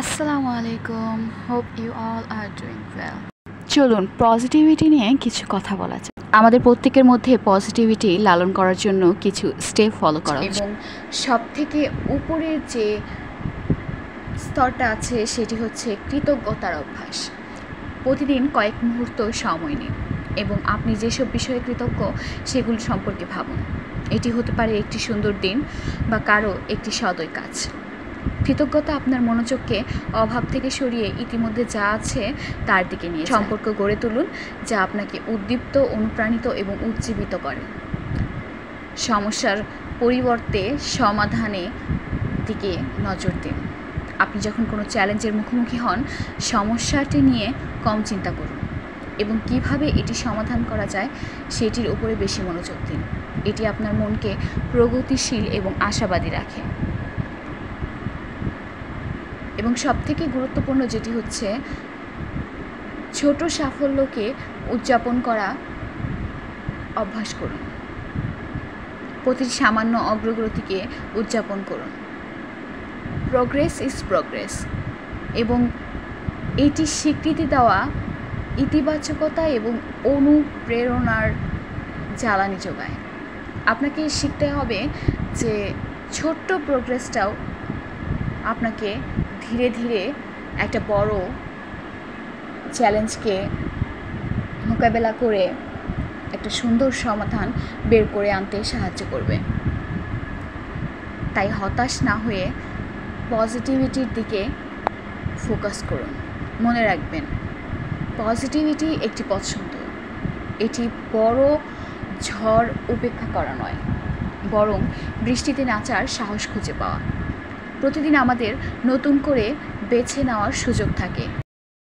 আসসালামু আলাইকুম, hope you all are doing well. চলুন পজিটিভিটি নিয়ে কিছু কথা বলা যাক। আমাদের প্রত্যেকের মধ্যে পজিটিভিটি লালন করার জন্য কিছু স্টেপ ফলো করা এবং সবথেকে উপরের যে স্তরটা আছে সেটি হচ্ছে কৃতজ্ঞতার অভ্যাস। প্রতিদিন কয়েক মুহূর্ত সময় নিন এবং আপনি যেসব বিষয়ে কৃতজ্ঞ সেগুলো সম্পর্কে ভাবুন। এটি হতে পারে একটি সুন্দর দিন বা কারো একটি সদয় কাজ। কৃতজ্ঞতা আপনার মনোযোগকে অভাব থেকে সরিয়ে ইতিমধ্যে যা আছে তার দিকে নিয়ে সম্পর্ক গড়ে তুলুন, যা আপনাকে উদ্দীপ্ত, অনুপ্রাণিত এবং উজ্জীবিত করে। সমস্যার পরিবর্তে সমাধানের দিকে নজর দিন। আপনি যখন কোনো চ্যালেঞ্জের মুখোমুখি হন, সমস্যাটি নিয়ে কম চিন্তা করুন এবং কিভাবে এটি সমাধান করা যায় সেটির উপরে বেশি মনোযোগ দিন। এটি আপনার মনকে প্রগতিশীল এবং আশাবাদী রাখে। এবং সবথেকে গুরুত্বপূর্ণ যেটি হচ্ছে ছোট সাফল্যকে উদযাপন করা অভ্যাস করুন। প্রতিটি সামান্য অগ্রগতিকে উদযাপন করুন। প্রোগ্রেস ইজ প্রোগ্রেস এবং এটি স্বীকৃতি দেওয়া ইতিবাচকতা এবং অনুপ্রেরণার জ্বালানি যোগায়। আপনাকে শিখতে হবে যে ছোট্ট প্রোগ্রেসটাও আপনাকে ধীরে ধীরে একটা বড় চ্যালেঞ্জকে মোকাবেলা করে একটা সুন্দর সমাধান বের করে আনতে সাহায্য করবে। তাই হতাশ না হয়ে পজিটিভিটির দিকে ফোকাস করুন। মনে রাখবেন, পজিটিভিটি একটি পছন্দ। এটি বড় ঝড় উপেক্ষা করা নয়, বরং বৃষ্টিতে নাচার সাহস খুঁজে পাওয়া। প্রতিদিন আমাদের নতুন করে বেছে নেওয়ার সুযোগ থাকে।